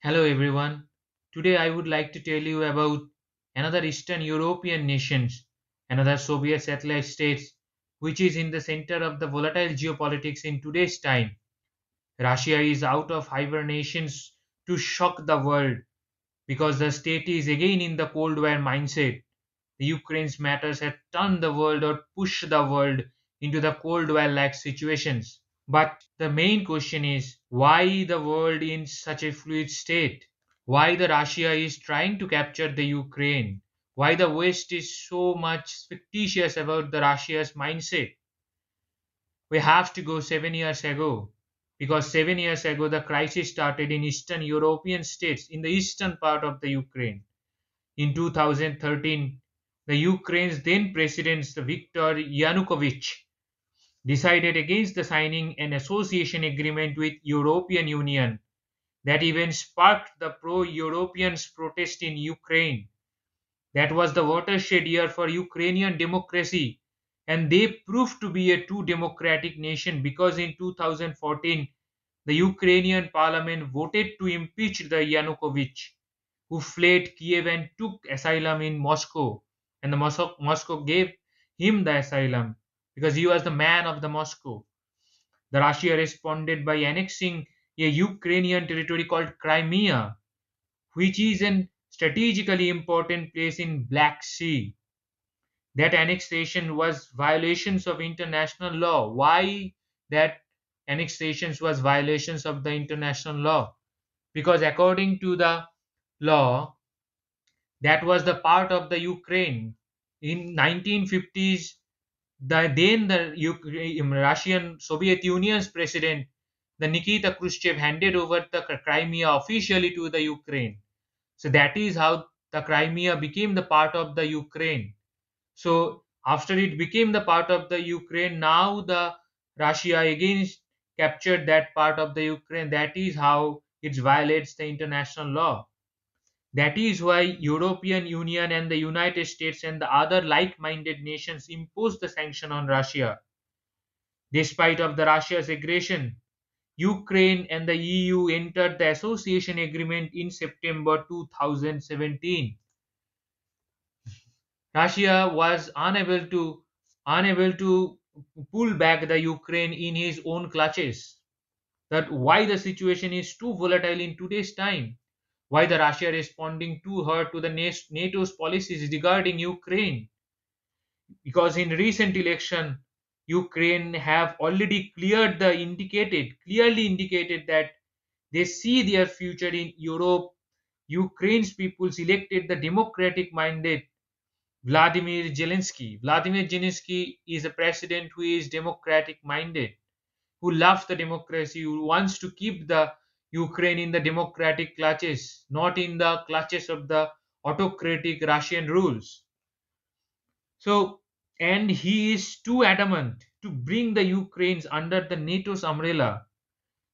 Hello everyone. Today I would like to tell you about another Eastern European nations, another Soviet satellite states, which is in the center of the volatile geopolitics in today's time. Russia is out of hibernations to shock the world because the state is again in the Cold War mindset. The Ukraine's matters have turned the world or pushed the world into the Cold War like situations. But the main question is why the world in such a fluid state? Why the Russia is trying to capture the Ukraine, why the West is so much fictitious about the Russia's mindset. We have to go 7 years ago because 7 years ago the crisis started in Eastern European states in the eastern part of the Ukraine. In 2013, the Ukraine's then president Viktor Yanukovych decided against the signing an association agreement with European Union that even sparked the pro-Europeans protest in Ukraine. That was the watershed year for Ukrainian democracy, and they proved to be a true democratic nation because in 2014 the Ukrainian parliament voted to impeach the Yanukovych, who fled Kiev and took asylum in Moscow, and the Moscow gave him the asylum because he was the man of the Moscow. The Russia responded by annexing a Ukrainian territory called Crimea, which is an strategically important place in Black Sea. That annexation was violations of international law. Why that annexations was violations of the international law? Because according to the law, that was the part of the Ukraine. In 1950s, the Russian Soviet Union's president, the Nikita Khrushchev, handed over the Crimea officially to the Ukraine. So that is how the Crimea became the part of the Ukraine. So after it became the part of the Ukraine, now the Russia again captured that part of the Ukraine. That is how it violates the international law. That is why European Union and the United States and the other like-minded nations imposed the sanction on Russia. Despite of the Russia's aggression, Ukraine and the EU entered the association agreement in September 2017. Russia was unable to pull back the Ukraine in his own clutches. That why the situation is too volatile in today's time. Why the Russia responding too hard to the NATO's policies regarding Ukraine? Because in recent election, Ukraine have already clearly indicated that they see their future in Europe. Ukraine's peoples elected the democratic minded Vladimir Zelensky. Vladimir Zelensky is a president who is democratic minded, who loves the democracy, who wants to keep the Ukraine in the democratic clutches, not in the clutches of the autocratic Russian rules. So, and he is too adamant to bring the Ukraines under the NATO's umbrella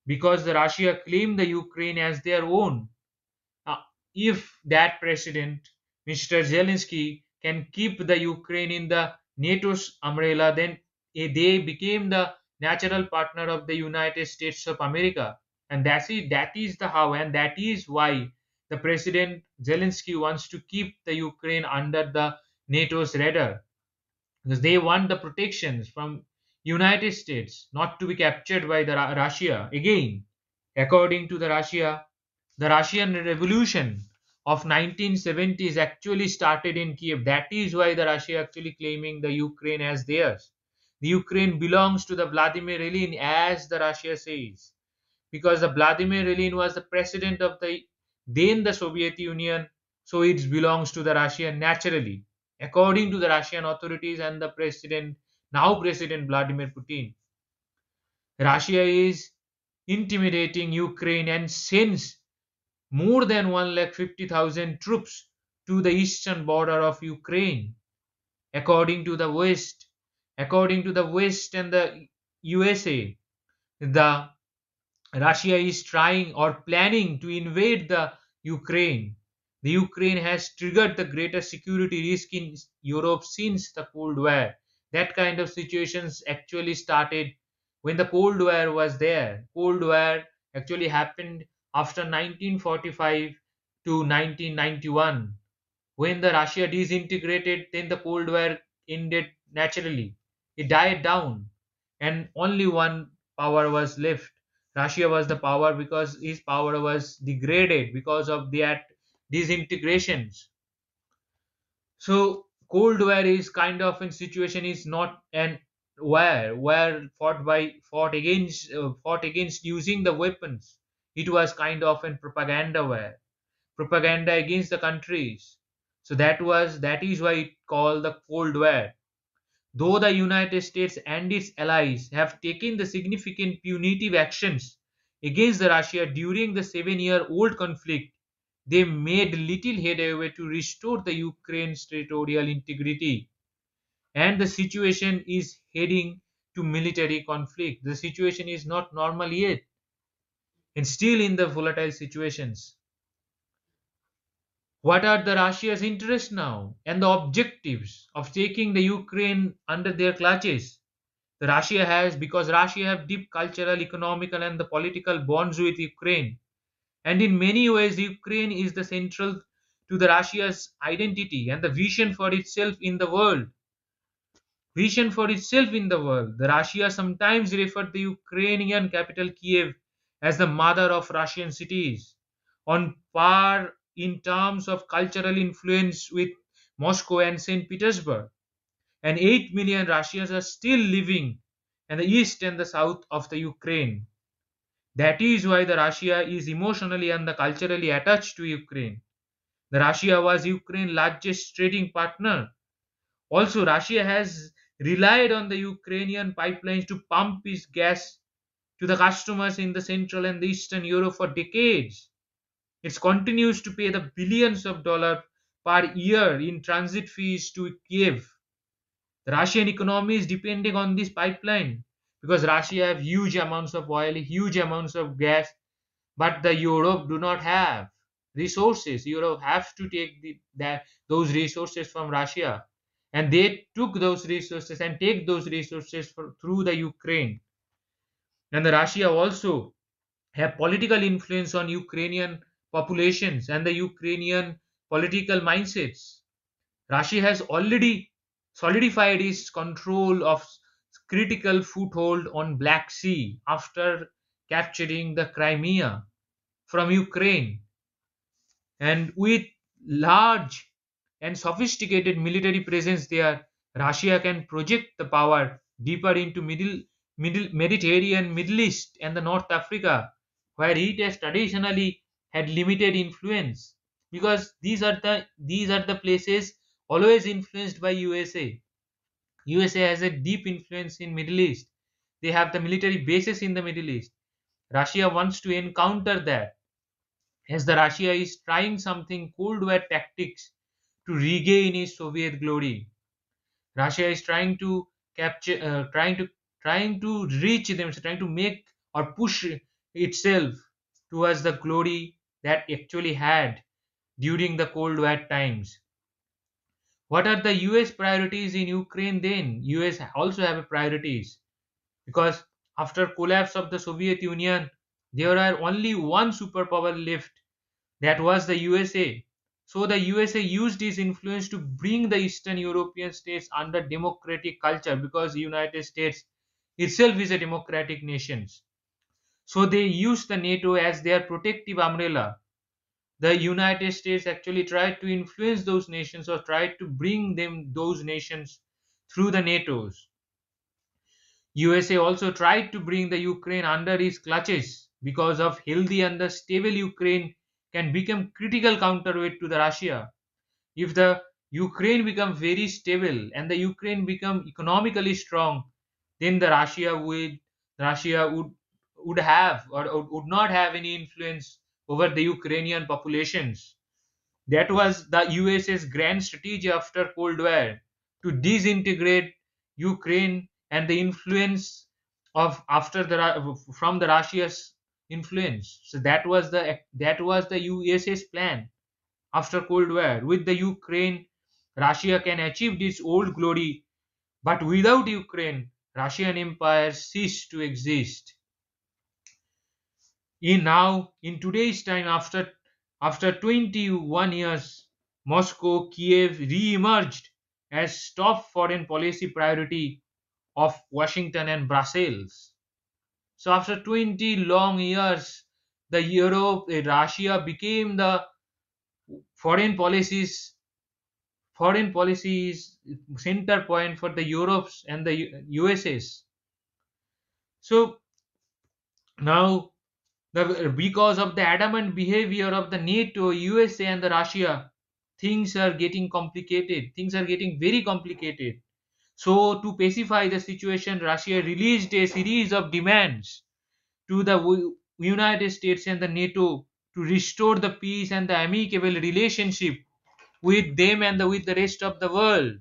because the Russia claimed the Ukraine as their own. Uh, if that president, Mr. Zelensky, can keep the Ukraine in the NATO's umbrella, then they became the natural partner of the United States of America. And that is the how, and that is why the President Zelensky wants to keep the Ukraine under the NATO's radar because they want the protections from United States not to be captured by the Russia again. According to the Russian Revolution of 1970s actually started in Kiev. That is why the Russia actually claiming the Ukraine as theirs. The Ukraine belongs to the Vladimir Lenin, as the Russia says, because the Vladimir Lenin was the president of the Soviet Union, so it belongs to the Russia naturally, according to the Russian authorities and the president, now President Vladimir Putin. Russia is intimidating Ukraine and sends more than 150,000 troops to the eastern border of Ukraine, according to the West. According to the West and the USA, the Russia is trying or planning to invade the Ukraine. The Ukraine has triggered the greatest security risk in Europe since the Cold War. That kind of situations actually started when the Cold War was there. Cold War actually happened after 1945 to 1991. When the Russia disintegrated, then the Cold War ended naturally. It died down, and only one power was left. Russia was the power because his power was degraded because of that disintegrations. So Cold War is kind of a situation is not an war fought against using the weapons. It was kind of a propaganda war, propaganda against the countries. So that is why it called the Cold War. Though the United States and its allies have taken the significant punitive actions against the Russia during the 7-year-old conflict, they made little headway to restore the Ukraine's territorial integrity. And the situation is heading to military conflict. The situation is not normal yet and still in the volatile situations. What are the Russia's interests now and the objectives of taking the Ukraine under their clutches? The Russia has because Russia have deep cultural, economical, and the political bonds with Ukraine, and in many ways, Ukraine is the central to the Russia's identity and the vision for itself in the world. Vision for itself in the world. The Russia sometimes referred the Ukrainian capital Kiev as the mother of Russian cities, on par in terms of cultural influence with Moscow and St. Petersburg. And 8 million Russians are still living in the east and the south of the Ukraine. That is why the Russia is emotionally and the culturally attached to Ukraine. The Russia was Ukraine's largest trading partner. Also, Russia has relied on the Ukrainian pipelines to pump its gas to the customers in the Central and the Eastern Europe for decades. It continues to pay the billions of dollars per year in transit fees to Kiev. The Russian economy is depending on this pipeline because Russia have huge amounts of oil, huge amounts of gas, but the Europe do not have resources. Europe have to take those resources from Russia, and they took those resources and take those resources through the Ukraine. And the Russia also have political influence on Ukrainian populations and the Ukrainian political mindsets. Russia has already solidified its control of critical foothold on Black Sea after capturing the Crimea from Ukraine, and with large and sophisticated military presence there, Russia can project the power deeper into middle Mediterranean, Middle East, and the North Africa, where it has traditionally had limited influence. Because these are the places always influenced by USA. USA has a deep influence in Middle East. They have the military bases in the Middle East. Russia wants to encounter that as the Russia is trying something Cold War tactics to regain its Soviet glory. Russia is trying to capture, trying to reach them, trying to make or push itself towards the glory that actually had during the Cold War times. What are the US priorities in Ukraine then? US also have priorities because after collapse of the Soviet Union, there are only one superpower left. That was the USA. So the USA used its influence to bring the Eastern European states under democratic culture because the United States itself is a democratic nation. So they used the NATO as their protective umbrella. The United States actually tried to influence those nations or tried to bring them those nations through the NATO's. USA also tried to bring the Ukraine under its clutches because of healthy and the stable Ukraine can become critical counterweight to the Russia. If the Ukraine become very stable and the Ukraine become economically strong, then the Russia would have or would not have any influence over the Ukrainian populations. That was the US's grand strategy after Cold War to disintegrate Ukraine and the influence of after from the Russia's influence. So that was the US's plan after Cold War. With the Ukraine, Russia can achieve its old glory, but without Ukraine, Russian Empire ceased to exist. In today's time, after 21 years, Moscow, Kiev re-emerged as top foreign policy priority of Washington and Brussels. So after 20 long years, the Europe, Russia became the foreign policies foreign policies center point for the Europes and the USA's. So now, because of the adamant behavior of the NATO, USA, and the Russia, things are getting complicated. Things are getting very complicated. So, to pacify the situation, Russia released a series of demands to the United States and the NATO to restore the peace and the amicable relationship with them and with the rest of the world.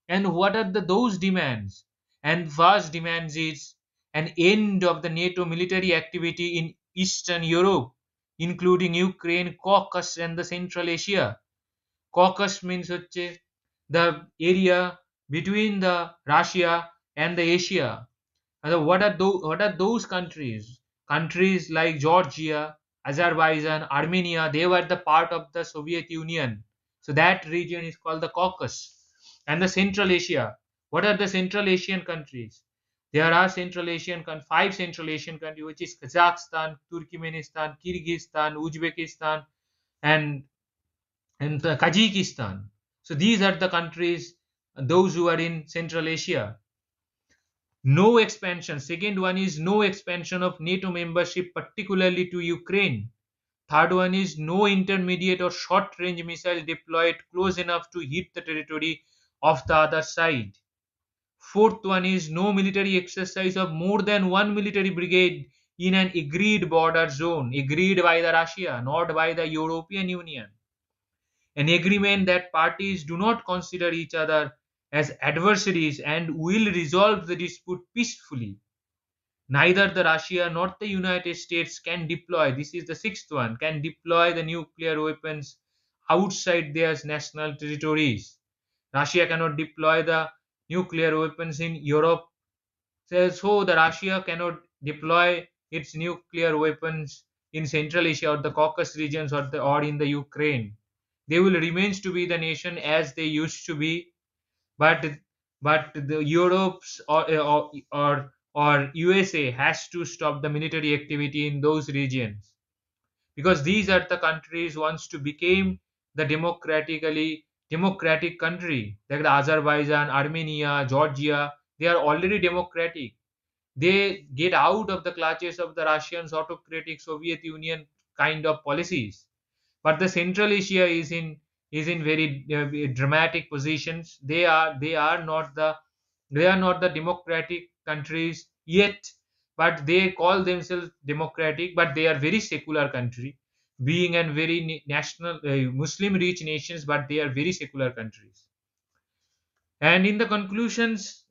And what are those demands? And first demands is an end of the NATO military activity in Eastern Europe, including Ukraine, Caucasus, and the Central Asia. Caucasus means the area between the Russia and the Asia. And what are those countries? Countries like Georgia, Azerbaijan, Armenia, they were the part of the Soviet Union. So that region is called the Caucasus. And the Central Asia. What are the Central Asian countries? There are five Central Asian countries, which is Kazakhstan, Turkmenistan, Kyrgyzstan, Uzbekistan, and Tajikistan. So these are the countries, those who are in Central Asia. No expansion. Second one is no expansion of NATO membership, particularly to Ukraine. Third one is no intermediate or short range missile deployed close enough to hit the territory of the other side. Fourth one is no military exercise of more than one military brigade in an agreed border zone, agreed by the Russia, not by the European Union. An agreement that parties do not consider each other as adversaries and will resolve the dispute peacefully. Neither the Russia nor the United States can deploy, this is the sixth one, can deploy the nuclear weapons outside their national territories. Russia cannot deploy the nuclear weapons in Europe, so the Russia cannot deploy its nuclear weapons in Central Asia or the Caucasus regions or in the Ukraine. They will remain to be the nation as they used to be, but the Europe's or USA has to stop the military activity in those regions, because these are the countries wants to become the democratic country, like the Azerbaijan, Armenia, Georgia. They are already democratic. They get out of the clutches of the Russians autocratic Soviet Union kind of policies. But the Central Asia is in very dramatic positions. They are not the democratic countries yet, but they call themselves democratic, but they are very secular country, being a very national Muslim rich nations, but they are very secular countries. And in the conclusions,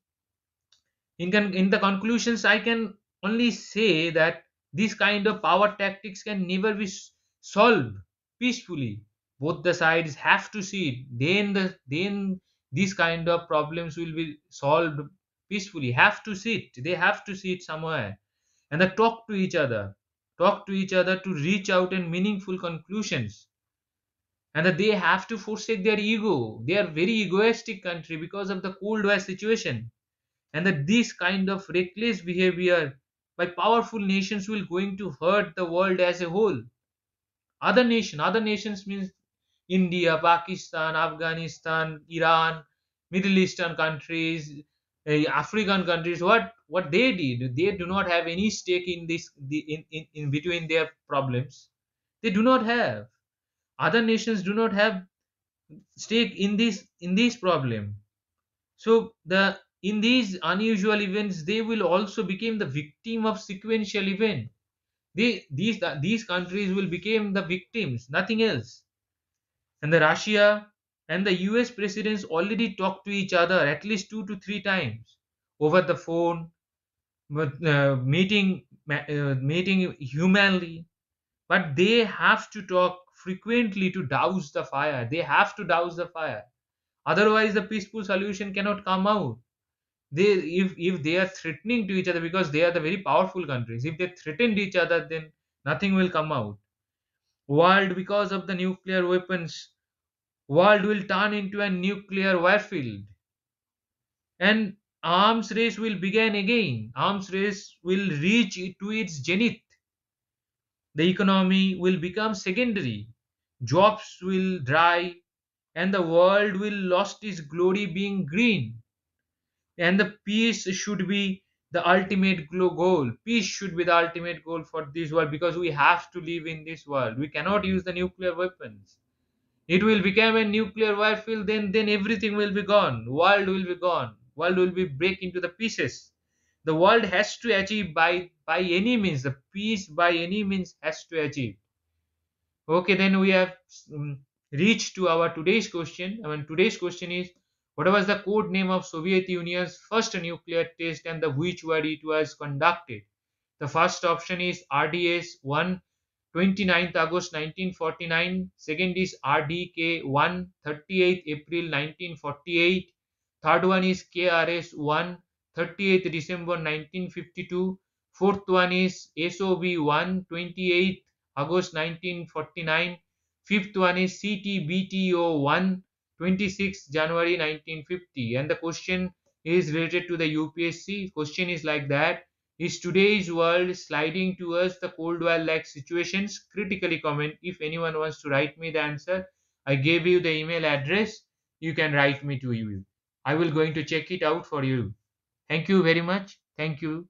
I can only say that this kind of power tactics can never be solved peacefully. Both the sides have to see it. Then these kind of problems will be solved peacefully. They have to sit somewhere and they talk to each other to reach out in meaningful conclusions. And that they have to forsake their ego. They are very egoistic country because of the Cold War situation, and that this kind of reckless behavior by powerful nations will going to hurt the world as a whole. Other nations means India, Pakistan, Afghanistan, Iran, Middle Eastern countries, African countries. What they did, they do not have any stake in in between their problems. They do not have. Other nations do not have stake in this problem. So the in these unusual events, they will also become the victim of sequential event. These countries will become the victims, nothing else. And the Russia and the US presidents already talked to each other at least 2 to 3 times over the phone, meeting humanly. But they have to talk frequently to douse the fire. They have to douse the fire. Otherwise, the peaceful solution cannot come out. If they are threatening to each other, because they are the very powerful countries, if they threatened each other, then Nothing will come out. World, because of the nuclear weapons, world will turn into a nuclear warfield, and arms race will begin again. Arms race will reach to its zenith. The economy will become secondary. Jobs will dry, and the world will lost its glory being green. And the peace should be the ultimate goal. Peace should be the ultimate goal for this world, because we have to live in this world. We cannot use the nuclear weapons. It will become a nuclear warfield, then everything will be gone. World will be gone. World will be break into the pieces. The world has to achieve by any means. The peace by any means has to achieve. Okay, then we have reached to our today's question. I mean, today's question is, what was the code name of Soviet Union's first nuclear test and the which where it was conducted? The first option is RDS-1, 29th August 1949. Second is RDK-1, 30th April 1948. Third one is KRS-1, 30th December 1952. Fourth one is SOB-1, 28th August 1949. Fifth one is CTBTO-1, 26th January 1950. And the question is related to the UPSC. Question is like that: is today's world sliding towards the Cold War like situations? Critically comment. If anyone wants to write me the answer, I gave you the email address. You can write me to you. I will going to check it out for you. Thank you very much. Thank you.